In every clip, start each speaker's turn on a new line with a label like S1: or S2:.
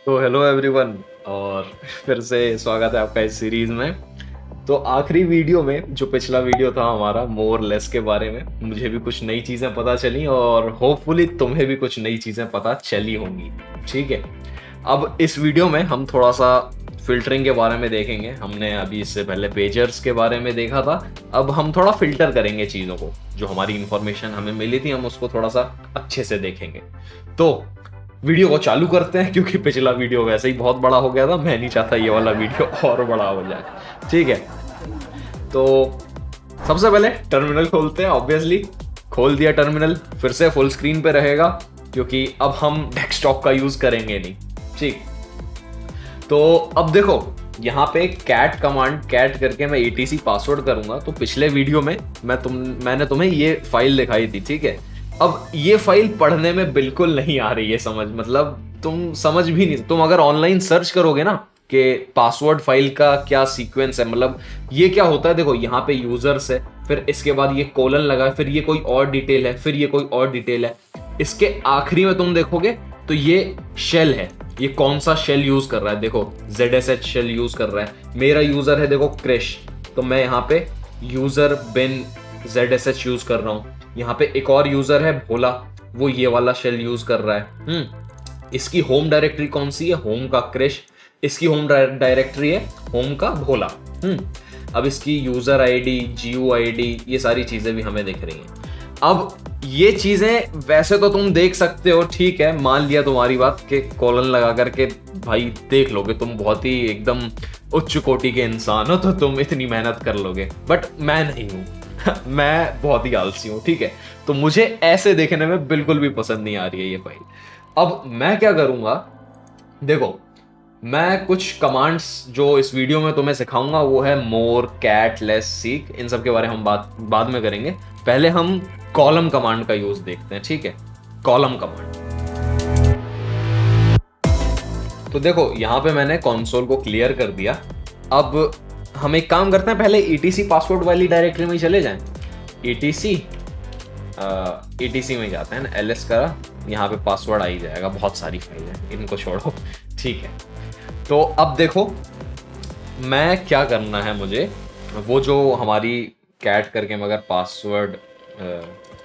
S1: तो hello everyone, और फिर से स्वागत है आपका इस सीरीज में। तो आखिरी वीडियो में, जो पिछला वीडियो था हमारा मोर लेस के बारे में, मुझे भी कुछ नई चीज़ें पता चली और होपफुली तुम्हें भी कुछ नई चीज़ें पता चली होंगी। ठीक है, अब इस वीडियो में हम थोड़ा सा फिल्टरिंग के बारे में देखेंगे। हमने अभी इससे पहले पेजर्स के बारे में देखा था, अब हम थोड़ा फिल्टर करेंगे चीज़ों को। जो हमारी इंफॉर्मेशन हमें मिली थी हम उसको थोड़ा सा अच्छे से देखेंगे। तो वीडियो को चालू करते हैं, क्योंकि पिछला वीडियो वैसे ही बहुत बड़ा हो गया था। मैं नहीं चाहता ये वाला वीडियो और बड़ा हो जाए। ठीक है, तो सबसे पहले टर्मिनल खोलते हैं। ऑब्वियसली खोल दिया टर्मिनल, फिर से फुल स्क्रीन पे रहेगा क्योंकि अब हम डेस्कटॉप का यूज करेंगे नहीं। ठीक, तो अब देखो यहाँ पे कैट कमांड, कैट करके मैं एटीसी पासवर्ड करूंगा। तो पिछले वीडियो में मैंने तुम्हें ये फाइल दिखाई थी। ठीक है, अब ये फाइल पढ़ने में बिल्कुल नहीं आ रही है समझ, मतलब तुम समझ भी नहीं। तुम अगर ऑनलाइन सर्च करोगे ना कि पासवर्ड फाइल का क्या सीक्वेंस है, मतलब ये क्या होता है, देखो यहाँ पे यूजर्स है, फिर इसके बाद ये कोलन लगा है, फिर ये कोई और डिटेल है, फिर ये कोई और डिटेल है। इसके आखिरी में तुम देखोगे तो ये शेल है। ये कौन सा शेल यूज कर रहा है, देखो ZSH शेल यूज कर रहा है। मेरा यूजर है देखो क्रिश, तो मैं यहाँ पे यूजर बिन ZSH यूज कर रहा हूँ। यहाँ पे एक और यूजर है भोला, वो ये वाला शेल यूज कर रहा है। इसकी होम डायरेक्टरी कौन सी है, होम का क्रिश। इसकी होम डायरेक्टरी है होम का भोला। अब इसकी यूजर आईडी, GUID, ये सारी चीजें भी हमें दिख रही हैं। अब ये चीजें वैसे तो तुम देख सकते हो, ठीक है, मान लिया तुम्हारी बात कि कॉलन लगा करके भाई देख लोगे, तुम बहुत ही एकदम उच्च कोटि के इंसान हो तो तुम इतनी मेहनत कर लोगे, बट मैं नहीं हूं मैं बहुत ही आलसी हूं। ठीक है, तो मुझे ऐसे देखने में बिल्कुल भी पसंद नहीं आ रही है ये फाइल। अब मैं क्या करूंगा, देखो मैं कुछ कमांड्स जो इस वीडियो में तुम्हें सिखाऊंगा वो है मोर, कैट, लेस, सीक। इन सब के बारे में हम बाद में करेंगे। पहले हम कॉलम कमांड का यूज देखते हैं। ठीक है, कॉलम कमांड। तो देखो यहाँ पे मैंने कंसोल को क्लियर कर दिया। अब हम एक काम करते हैं, पहले ETC पासवर्ड वाली डायरेक्टरी में ही चले जाएं। ETC में जाते हैं ना, LS करा, यहाँ पे पासवर्ड आ ही जाएगा। बहुत सारी फाइल है, इनको छोड़ो। ठीक है, तो अब देखो मैं क्या करना है मुझे, वो जो हमारी कैट करके मैं अगर पासवर्ड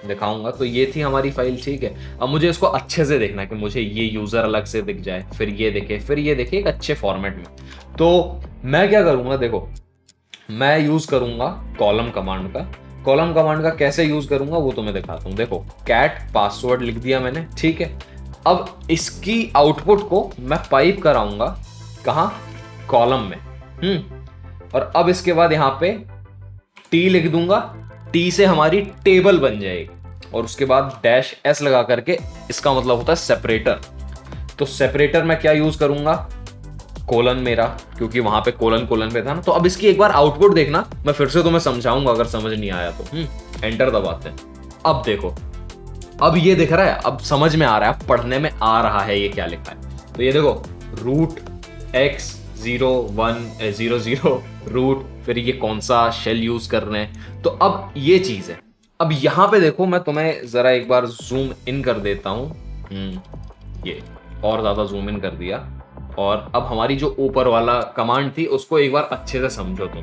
S1: दिखाऊंगा तो ये थी हमारी फाइल। ठीक है, अब मुझे इसको अच्छे से देखना है कि मुझे ये यूजर अलग से दिख जाए, फिर ये देखे, फिर ये देखे एक अच्छे फॉर्मेट में। तो मैं क्या करूंगा, देखो मैं यूज करूंगा कॉलम कमांड का। कॉलम कमांड का कैसे यूज करूंगा वो तुम्हें दिखाता हूं। देखो कैट पासवर्ड लिख दिया मैंने। ठीक है, अब इसकी आउटपुट को मैं पाइप कराऊंगा कहां, कॉलम में। और अब इसके बाद यहां पे T लिख दूंगा। T से हमारी टेबल बन जाएगी, और उसके बाद -S लगा करके, इसका मतलब होता है सेपरेटर। तो सेपरेटर में क्या यूज करूंगा, कोलन मेरा, क्योंकि वहां पे कोलन कोलन पे था ना। तो अब इसकी एक बार आउटपुट देखना, मैं फिर से तुम्हें समझाऊंगा अगर समझ नहीं आया तो। एंटर दबाते हैं। अब देखो, अब ये दिख रहा है, अब समझ में आ रहा है, पढ़ने में आ रहा है ये क्या लिखा है। तो ये देखो रूट X0100 रूट, फिर ये कौन सा शेल यूज कर रहे हैं। तो अब ये चीज है। अब यहां पे देखो, मैं तुम्हें जरा एक बार जूम इन कर देता हूं। ये और ज्यादा जूम इन कर दिया। और अब हमारी जो ऊपर वाला कमांड थी उसको एक बार अच्छे से समझो तुम।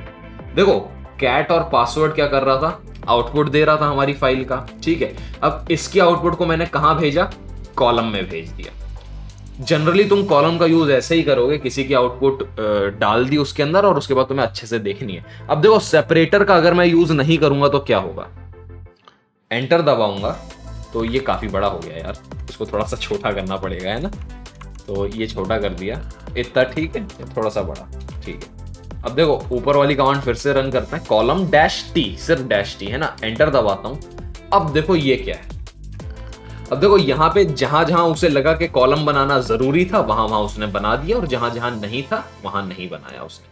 S1: देखो कैट और पासवर्ड क्या कर रहा था, आउटपुट दे रहा था हमारी फाइल का। ठीक है, अब इसकी आउटपुट को मैंने कहां भेजा, कॉलम में भेज दिया। जनरली तुम कॉलम का यूज ऐसे ही करोगे, किसी की आउटपुट डाल दी उसके अंदर और उसके बाद तुम्हें अच्छे से देखनी है। अब देखो सेपरेटर का अगर मैं यूज नहीं करूंगा तो क्या होगा, एंटर दबाऊंगा तो ये काफी बड़ा हो गया यार, इसको थोड़ा सा छोटा करना पड़ेगा, है ना। तो ये छोटा कर दिया, इतना ठीक है, थोड़ा सा बड़ा, ठीक है। अब देखो ऊपर वाली कमांड फिर से रन करते हैं, कॉलम -T, सिर्फ -T है ना, एंटर दबाता हूं। अब देखो ये क्या है, अब देखो यहाँ पे जहां जहां उसे लगा कि कॉलम बनाना जरूरी था वहां वहां उसने बना दिया, और जहां जहां नहीं था वहां नहीं बनाया उसने।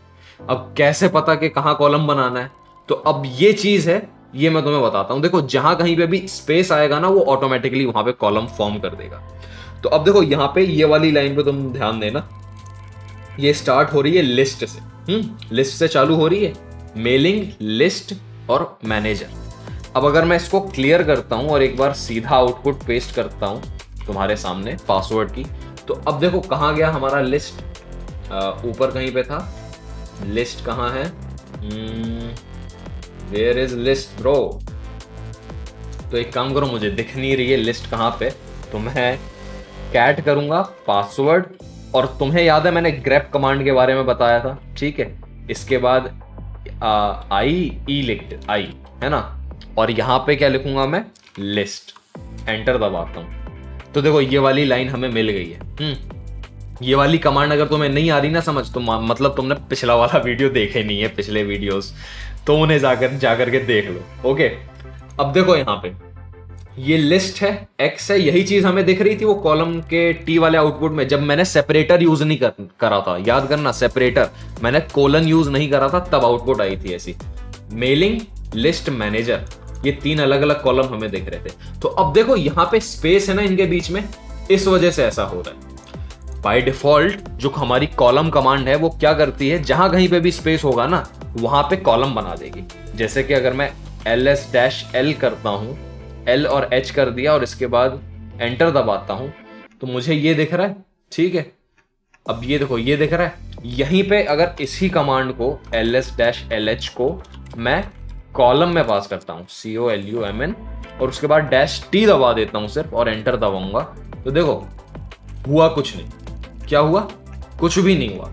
S1: अब कैसे पता कि कहां कॉलम बनाना है, तो अब ये चीज है, ये मैं तुम्हें बताता हूं। देखो जहां कहीं पे भी स्पेस आएगा ना, वो ऑटोमेटिकली वहां पे कॉलम फॉर्म कर देगा। तो अब देखो यहाँ पे ये वाली लाइन पे तुम ध्यान देना, ये स्टार्ट हो रही है लिस्ट से। लिस्ट से चालू हो रही है, मेलिंग, लिस्ट और मैनेजर। अब अगर मैं इसको क्लियर करता हूं और एक बार सीधा आउटपुट पेस्ट करता हूं तुम्हारे सामने पासवर्ड की, तो अब देखो कहाँ गया हमारा लिस्ट, ऊपर कहीं पे था। लिस्ट कहाँ है? Where is list bro? तो एक काम करो, मुझे दिख नहीं रही है लिस्ट कहाँ पे, तो मैं कैट करूंगा पासवर्ड, और तुम्हें याद है मैंने ग्रेप कमांड के बारे में बताया था, ठीक है। इसके बाद आई ई लिख, आई है ना, और यहाँ पे क्या लिखूंगा मैं? लिस्ट। एंटर दबाता हूँ तो देखो ये वाली लाइन हमें मिल गई है। ये वाली कमांड अगर तुम्हें नहीं आ रही ना समझ, तो मतलब तुमने पिछला वाला वीडियो देखे नहीं है, पिछले वीडियोस, तो उन्हें जाकर के देख लो। ओके, अब देखो यहाँ पे ये लिस्ट है, एक्स है, यही चीज हमें दिख रही थी वो कॉलम के टी वाले आउटपुट में, जब मैंने सेपरेटर यूज नहीं करा था। याद करना, सेपरेटर मैंने कोलन यूज नहीं करा था, तब आउटपुट आई थी ऐसी। मेलिंग, लिस्ट, मैनेजर, ये 3 अलग अलग कॉलम हमें दिख रहे थे। तो अब देखो यहाँ पे स्पेस है ना इनके बीच में, इस वजह से ऐसा हो रहा है। बाय डिफॉल्ट जो हमारी कॉलम कमांड है वो क्या करती है, जहां कहीं पे भी स्पेस होगा ना वहां पे कॉलम बना देगी। जैसे कि अगर मैं ls-l करता हूं, L और H कर दिया और इसके बाद एंटर दबाता हूं, तो मुझे ये दिख रहा है, ठीक है। अब ये देखो ये दिख रहा है, यहीं पे अगर इसी कमांड को ls-lh को मैं कॉलम में पास करता हूं, COLUMN, और उसके बाद -t दबा देता हूं सिर्फ, और एंटर दबाऊंगा, तो देखो हुआ कुछ नहीं। क्या हुआ? कुछ भी नहीं हुआ।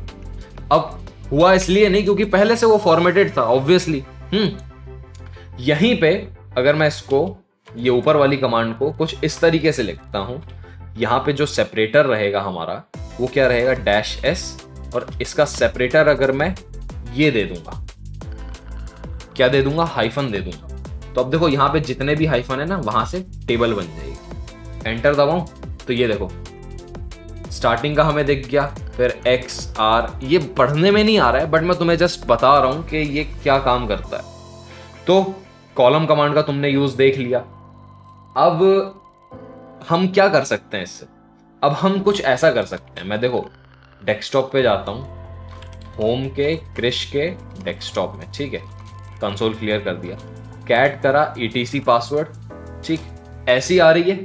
S1: अब हुआ इसलिए नहीं क्योंकि पहले से वो फॉर्मेटेड था ऑब्वियसली। यहीं पे अगर मैं इसको, ये ऊपर वाली कमांड को कुछ इस तरीके से लिखता हूं, यहां पे जो सेपरेटर रहेगा हमारा वो क्या रहेगा? -s, और इसका सेपरेटर अगर मैं ये दे दूंगा, क्या दे दूंगा? हाइफन दे दूंगा। तो अब देखो यहां पे जितने भी हाइफन है ना वहां से टेबल बन जाएगी। एंटर दबाऊं तो ये देखो स्टार्टिंग का हमें दिख गया, फिर एक्स आर, ये पढ़ने में नहीं आ रहा है बट मैं तुम्हें जस्ट बता रहा हूं कि ये क्या काम करता है। तो कॉलम कमांड का तुमने यूज देख लिया। अब हम क्या कर सकते हैं इससे? अब हम कुछ ऐसा कर सकते हैं, मैं देखो डेस्कटॉप पे जाता हूं, होम के क्रिश के डेस्कटॉप में, ठीक है, कंसोल क्लियर कर दिया, कैट करा etc पासवर्ड, ठीक, ऐसी आ रही है।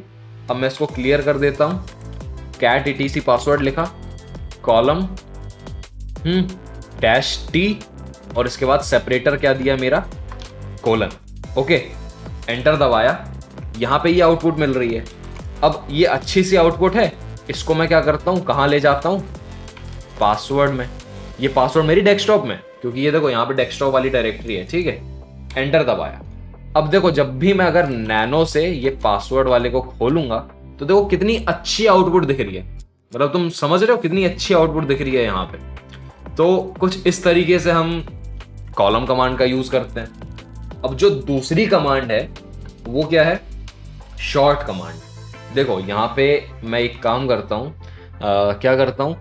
S1: अब मैं इसको क्लियर कर देता हूं, कैट etc पासवर्ड लिखा, कॉलम -t, और इसके बाद सेपरेटर क्या दिया मेरा? कोलन। ओके, एंटर दबाया, यहां पे ये आउटपुट मिल रही है। अब ये अच्छी सी आउटपुट है, इसको मैं क्या करता हूं, कहां ले जाता हूं? पासवर्ड में। ये पासवर्ड मेरी डेस्कटॉप में, क्योंकि ये देखो यहां पे डेस्कटॉप वाली डायरेक्टरी है, ठीक है। एंटर दबाया। अब देखो जब भी मैं अगर नैनो से ये पासवर्ड वाले को खोलूंगा तो देखो कितनी अच्छी आउटपुट दिख रही है, मतलब तुम समझ रहे हो कितनी अच्छी आउटपुट दिख रही है यहाँ पे। तो कुछ इस तरीके से हम कॉलम कमांड का यूज करते हैं। अब जो दूसरी कमांड है वो क्या है? Short command. देखो यहाँ पे मैं एक काम करता हूँ, क्या करता हूँ,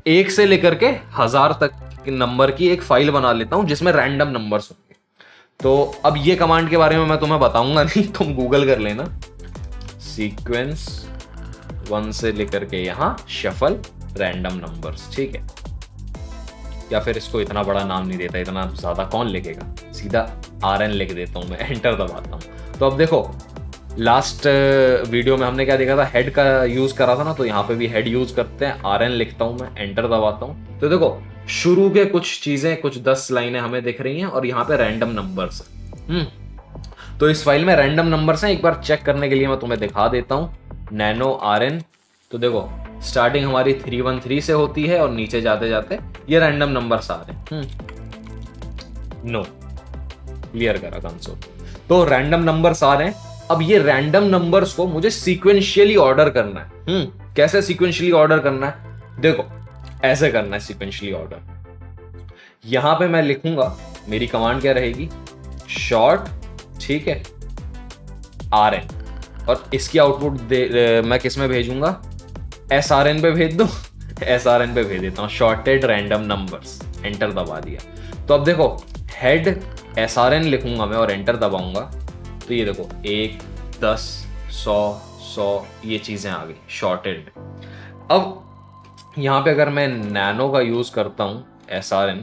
S1: 1 से लेकर के 1000 तक नंबर की एक फाइल बना लेता हूँ जिसमें रैंडम नंबर्स होंगे। तो अब ये कमांड के बारे में मैं तुम्हें बताऊंगा नहीं, तुम गूगल कर लेना, सीक्वेंस 1 से लेकर के यहाँ शफल रैंडम नंबर्स, ठीक है। या फिर इसको इतना बड़ा नाम नहीं देता, इतना ज्यादा कौन लिखेगा, सीधा RN लिख देता हूं मैं, एंटर दबाता हूं। तो अब देखो लास्ट वीडियो में हमने क्या देखा था, हेड का यूज करा था ना, तो यहाँ पे भी हेड यूज करते हैं, RN लिखता हूं मैं, एंटर दबाता हूं। तो देखो शुरू के कुछ चीजें, कुछ 10 लाइनें हमें दिख रही हैं और यहाँ पे रैंडम नंबर्स। तो इस फाइल में रैंडम नंबर्स हैं, एक बार चेक करने के लिए मैं तुम्हें दिखा देता हूं, नैनो RN। तो देखो स्टार्टिंग हमारी 313 से होती है और नीचे जाते जाते ये रैंडम नंबर्स आ रहे हैं। नो, क्लियर करा कंसोल। तो रैंडम नंबर्स आ रहे हैं। अब ये रैंडम नंबर्स को मुझे सीक्वेंशियली ऑर्डर करना है। कैसे सीक्वेंशियली ऑर्डर करना है? देखो ऐसे करना है सीक्वेंशियली ऑर्डर। यहां पे मैं लिखूंगा, मेरी कमांड क्या रहेगी, शॉर्ट, ठीक है, RN, और इसकी आउटपुट मैं किस में भेजूंगा, SRN पे भेज दो, SRN पे भेज देता हूँ, शॉर्टेड रैंडम नंबर्स, एंटर दबा दिया। तो अब देखो हेड SRN लिखूंगा मैं और एंटर दबाऊंगा, तो ये देखो 1, 10, 100 ये चीजें आ गई शॉर्टेड। अब यहाँ पे अगर मैं नैनो का यूज करता हूँ SRN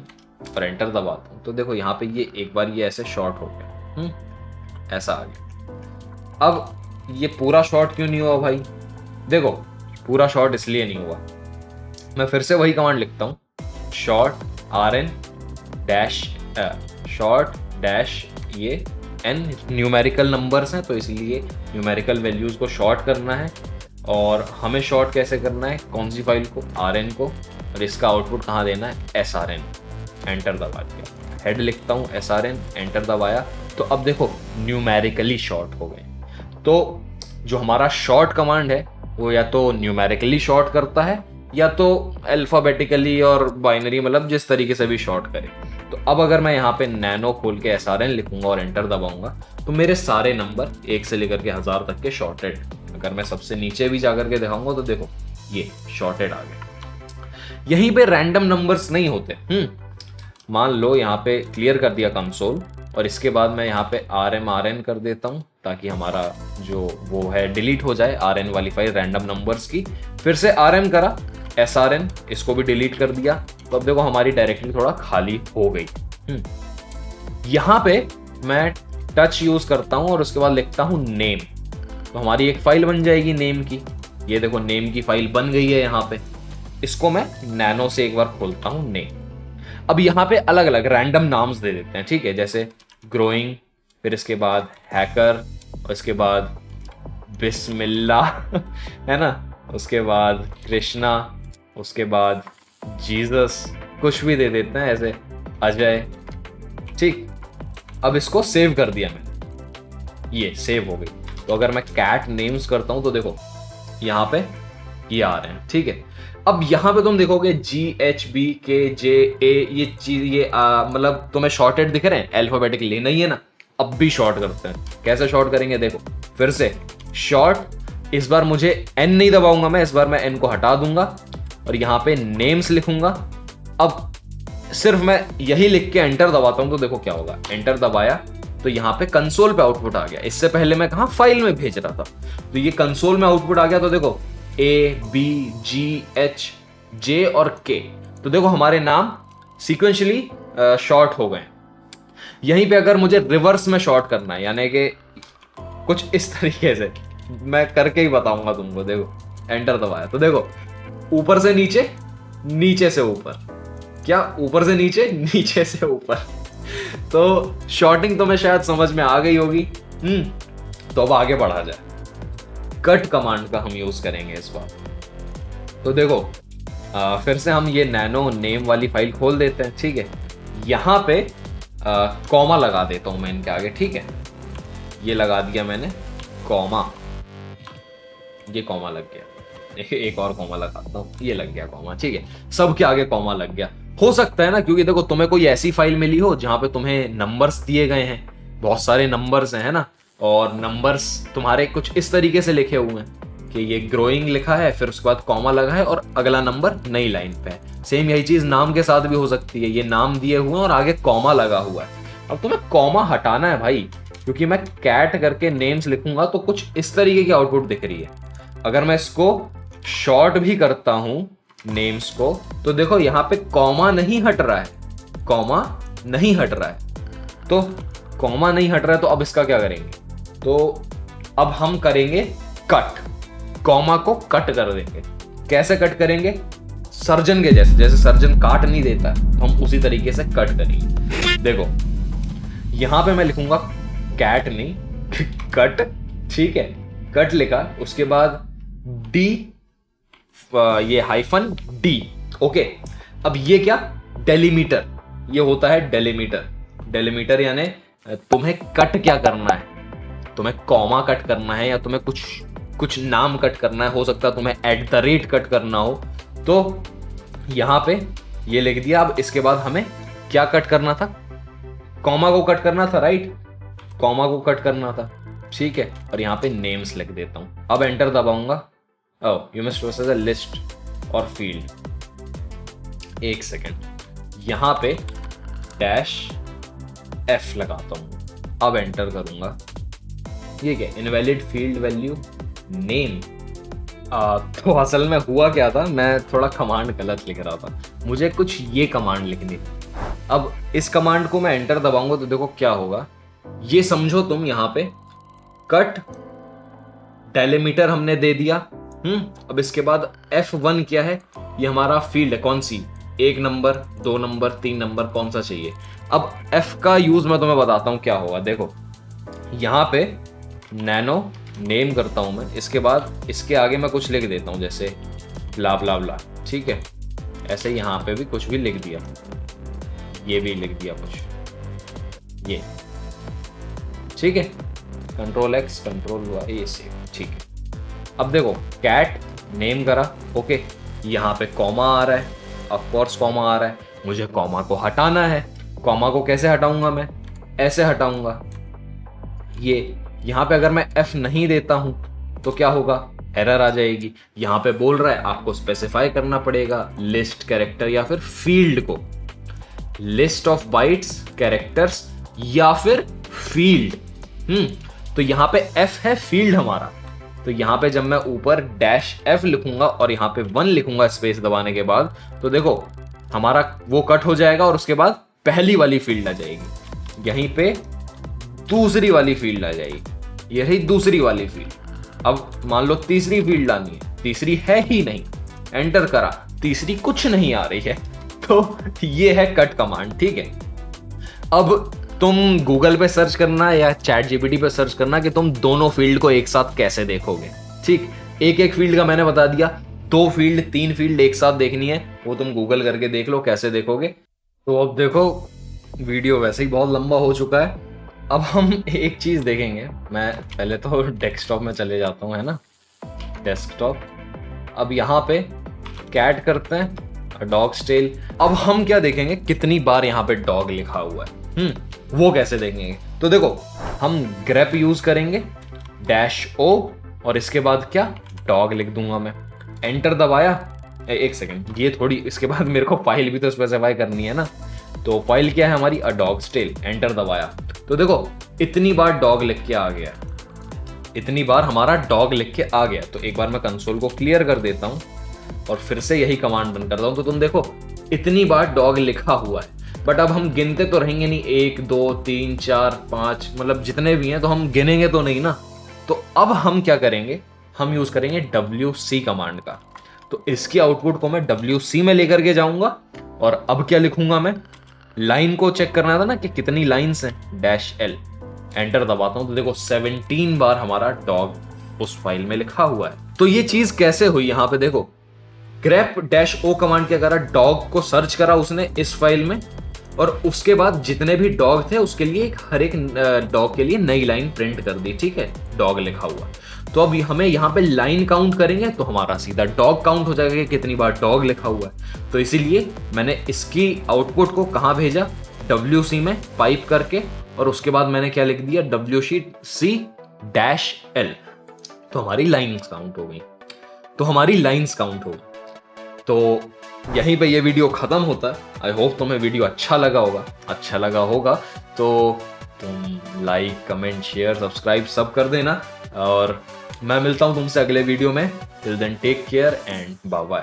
S1: और एंटर दबाता हूँ, तो देखो यहाँ पे ये एक बार ये ऐसे शॉर्ट हो गया, ऐसा आ गया। अब ये पूरा शॉर्ट क्यों नहीं हुआ भाई? देखो पूरा शॉर्ट इसलिए नहीं हुआ मैं फिर से वही कमांड लिखता हूँ, short rn dash short dash ये n न्यूमेरिकल नंबर्स हैं तो इसलिए न्यूमेरिकल वैल्यूज को शॉर्ट करना है। और हमें शॉर्ट कैसे करना है, कौन सी फाइल को, rn को, और इसका आउटपुट कहाँ देना है, srn। एंटर दबा दिया, हेड लिखता हूँ srn, एंटर दबाया तो अब देखो न्यूमेरिकली शॉर्ट हो गए। तो जो हमारा शॉर्ट कमांड है वो या तो न्यूमेरिकली शॉर्ट करता है या तो अल्फाबेटिकली और बाइनरी, मतलब जिस तरीके से भी शॉर्ट करे। तो अब अगर मैं यहाँ पे नैनो खोल के srn लिखूंगा और एंटर दबाऊंगा तो मेरे सारे नंबर 1 से लेकर के 1000 तक के शॉर्टेड। अगर मैं सबसे नीचे भी जाकर के दिखाऊंगा तो देखो ये शॉर्टेड आ गए। यहीं पे रैंडम नंबर्स नहीं होते। मान लो यहाँ पे क्लियर कर दिया कंसोल और इसके बाद मैं यहाँ पे rn कर देता हूँ ताकि हमारा जो वो है डिलीट हो जाए, rn वाली फाइल रैंडम नंबर्स की। फिर से rm करा, srn, इसको भी डिलीट कर दिया। तो अब देखो हमारी डायरेक्टरी थोड़ा खाली हो गई। यहाँ पे मैं टच यूज करता हूँ और उसके बाद लिखता हूँ नेम, तो हमारी एक फाइल बन जाएगी नेम की। ये देखो नेम की फाइल बन गई है यहाँ पे। इसको मैं नैनो से एक बार खोलता हूँ नेम। अब यहाँ पे अलग अलग रैंडम नाम्स दे देते हैं, ठीक है, जैसे ग्रोइंग, फिर इसके बाद हैकर, और इसके बाद बिस्मिल्लाह है ना, उसके बाद कृष्णा, उसके बाद जीसस, कुछ भी दे देते हैं ऐसे, अजय। ठीक, अब इसको सेव कर दिया मैंने, ये सेव हो गई। तो अगर मैं कैट नेम्स करता हूं तो देखो यहाँ पे ये आ रहे हैं, ठीक है। अब यहाँ पे तुम देखोगे GHBKJA ये चीज, ये मतलब तुम्हें शॉर्टेड दिख रहे हैं अल्फाबेटिकली, नहीं है ना। अब भी शॉर्ट करते हैं, कैसे शॉर्ट करेंगे देखो, फिर से शॉर्ट, इस बार मुझे N नहीं दबाऊंगा मैं, इस बार मैं N को हटा दूंगा और यहाँ पे नेम्स लिखूंगा। अब सिर्फ मैं यही लिख के एंटर दबाता हूं तो देखो क्या होगा, एंटर दबाया तो यहाँ पे कंसोल पे आउटपुट आ गया। इससे पहले मैं कहाँ फाइल में भेज रहा था, तो ये कंसोल में आउटपुट आ गया। तो देखो ABGHJ और K, तो देखो हमारे नाम सीक्वेंशियली शॉर्ट हो गए। यहीं पे अगर मुझे रिवर्स में शॉर्ट करना है, यानी कि कुछ इस तरीके से, मैं करके ही बताऊंगा तुमको। देखो एंटर दबाया तो देखो ऊपर से नीचे, नीचे से ऊपर, क्या ऊपर से नीचे, नीचे से ऊपर। तो शॉर्टिंग तो मैं शायद समझ में आ गई होगी। तो अब आगे बढ़ा जाए, कट कमांड का हम यूज करेंगे इस बार। तो देखो फिर से हम ये नैनो नेम वाली फाइल खोल देते हैं, ठीक है। यहाँ पे कॉमा लगा देता हूं मैं इनके आगे, ठीक है। ये लगा दिया मैंने कॉमा, ये कॉमा लग गया। एक और कॉमा लगाता हूँ, ये लग गया कॉमा, ठीक है। सबके आगे कॉमा लग गया। हो सकता है ना, क्योंकि देखो तुम्हें कोई ऐसी फाइल मिली हो जहां पे तुम्हें नंबर्स दिए गए हैं, बहुत सारे नंबर्स हैं, है ना, और नंबर्स तुम्हारे कुछ इस तरीके से लिखे हुए हैं कि ये ग्रोइंग लिखा है, फिर उसके बाद कॉमा लगा है और अगला नंबर नई लाइन पे है। सेम यही चीज नाम के साथ भी हो सकती है, ये नाम दिए हुए हैं और आगे कॉमा लगा हुआ है। अब तुम्हें कॉमा हटाना है भाई, क्योंकि मैं कैट करके नेम्स लिखूंगा तो कुछ इस तरीके की आउटपुट दिख रही है। अगर मैं इसको शॉर्ट भी करता हूं नेम्स को, तो देखो यहाँ पे कॉमा नहीं हट रहा है, कॉमा नहीं हट रहा है। तो कॉमा नहीं हट रहा है तो अब इसका क्या करेंगे, तो अब हम करेंगे कट, कॉमा को कट कर देंगे। कैसे कट करेंगे, सर्जन के जैसे, जैसे सर्जन काट नहीं देता तो हम उसी तरीके से कट करेंगे। देखो यहां पे मैं लिखूंगा कैट नहीं कट, ठीक है, कट लिखा, उसके बाद डी, ये हाइफन डी, ओके। अब ये क्या, डेलीमीटर, ये होता है डेलीमीटर। डेलीमीटर यानी तुम्हें कट क्या करना है, तुम्हें कॉमा कट करना है या तुम्हें कुछ नाम कट करना है, हो सकता है तुम्हें @ कट करना हो। तो यहां पे ये लिख दिया। अब इसके बाद हमें क्या कट करना था, कॉमा को कट करना था, राइट, कॉमा को कट करना था, ठीक है। और यहाँ पे नेम्स लिख देता हूं। अब एंटर दबाऊंगा। You must process a list और फील्ड। एक सेकेंड, यहां पे -F लगाता हूं। अब एंटर करूंगा। ये क्या, इनवैलिड फील्ड वैल्यू नेम। तो असल में हुआ क्या था, मैं थोड़ा कमांड गलत लिख रहा था, मुझे कुछ ये कमांड लिखनी थी। अब इस कमांड को मैं एंटर दबाऊंगा तो देखो क्या होगा, ये समझो तुम यहाँ पे कट डेलीमीटर हमने दे दिया। अब इसके बाद F1 क्या है, ये हमारा फील्ड है, कौन सी, 1 नंबर, 2 नंबर, 3 नंबर, कौन सा चाहिए। अब F का यूज मैं तुम्हें बताता हूँ क्या होगा। देखो यहाँ पे नैनो नेम करता हूँ मैं, इसके बाद इसके आगे मैं कुछ लिख देता हूँ, जैसे ब्ला ब्ला ब्ला, ठीक है। ऐसे यहाँ पे भी कुछ भी लिख दिया, ये भी लिख दिया कुछ, ये ठीक है। Ctrl X Ctrl Y, ये सेव, ठीक है। अब देखो कैट नेम करा, ओके, यहाँ पे कॉमा आ रहा है, ऑफ कोर्स कॉमा आ रहा है, मुझे कॉमा को हटाना है। कॉमा को कैसे हटाऊंगा मैं, ऐसे हटाऊंगा। ये यहाँ पे अगर मैं F नहीं देता हूं तो क्या होगा, एरर आ जाएगी। यहाँ पे बोल रहा है आपको स्पेसिफाई करना पड़ेगा लिस्ट कैरेक्टर या फिर फील्ड को, लिस्ट ऑफ बाइट्स कैरेक्टर्स या फिर फील्ड। तो यहाँ पे F है फील्ड हमारा, तो यहाँ पे जब मैं ऊपर -F लिखूंगा और यहाँ पे 1 लिखूंगा स्पेस दबाने के बाद, तो देखो हमारा वो कट हो जाएगा और उसके बाद पहली वाली फील्ड आ जाएगी, यहीं पे दूसरी वाली फील्ड आ जाएगी, यही दूसरी वाली फील्ड। अब मान लो तीसरी फील्ड आनी है, तीसरी है ही नहीं, एंटर करा, तीसरी कुछ नहीं आ रही है, तो ये है कट कमांड, ठीक है। अब तुम गूगल पे सर्च करना या चैट जीपीटी पे सर्च करना कि तुम दोनों फील्ड को एक साथ कैसे देखोगे, ठीक। एक एक फील्ड का मैंने बता दिया, 2 फील्ड 3 फील्ड एक साथ देखनी है, वो तुम गूगल करके देख लो कैसे देखोगे। तो अब देखो वीडियो वैसे ही बहुत लंबा हो चुका है, अब हम एक चीज देखेंगे। मैं पहले तो डेस्कटॉप में चले जाता हूँ, है ना, डेस्कटॉप। अब यहाँ पे कैट करते हैं डॉग्स टेल। अब हम क्या देखेंगे, कितनी बार यहाँ पे डॉग लिखा हुआ है, वो कैसे देखेंगे। तो देखो हम ग्रेप यूज करेंगे, -O और इसके बाद क्या, डॉग लिख दूंगा मैं, एंटर दबाया। एक सेकंड, ये थोड़ी इसके बाद मेरे को फाइल भी तो स्पेसिफाई करनी है ना, तो फाइल क्या है हमारी, अ डॉग्स टेल, एंटर दबाया। तो देखो इतनी बार डॉग लिख के आ गया, इतनी बार हमारा डॉग लिख के आ गया। तो एक बार मैं कंसोल को क्लियर कर देता हूं और फिर से यही कमांड रन करता हूं, तो तुम देखो इतनी बार डॉग लिखा हुआ है। बट अब हम गिनते तो रहेंगे नहीं, 1 2 3 4 5, मतलब जितने भी हैं तो हम गिनेंगे तो नहीं ना। तो अब हम क्या करेंगे, हम यूज करेंगे WC कमांड का। तो इसकी आउटपुट को मैं WC में लेकर के जाऊंगा और अब क्या लिखूंगा मैं, लाइन को चेक करना था ना कि कितनी लाइंस हैं, -L, एंटर दबाता हूं तो देखो 17 बार हमारा डॉग उस फाइल में लिखा हुआ है। तो ये चीज कैसे हुई, यहां पे देखो grep-o कमांड क्या करा, डॉग को सर्च करा उसने इस फाइल में और उसके बाद जितने भी डॉग थे उसके लिए हर एक डॉग के लिए नई लाइन प्रिंट कर दी, ठीक है, डॉग लिखा हुआ। तो अब हमें यहाँ पे लाइन काउंट करेंगे तो हमारा सीधा डॉग काउंट हो जाएगा कि कितनी बार डॉग लिखा हुआ है। तो इसीलिए मैंने इसकी आउटपुट को कहाँ भेजा, WC में पाइप करके, और उसके बाद मैंने क्या लिख दिया, WC-L। तो हमारी लाइन्स काउंट हो गई, तो हमारी लाइन्स काउंट हो गई। तो यहीं पे ये वीडियो खत्म होता है। आई होप तुम्हें वीडियो अच्छा लगा होगा, अच्छा लगा होगा तो तुम लाइक कमेंट शेयर सब्सक्राइब सब कर देना, और मैं मिलता हूं तुमसे अगले वीडियो में। Till then take care and bye bye.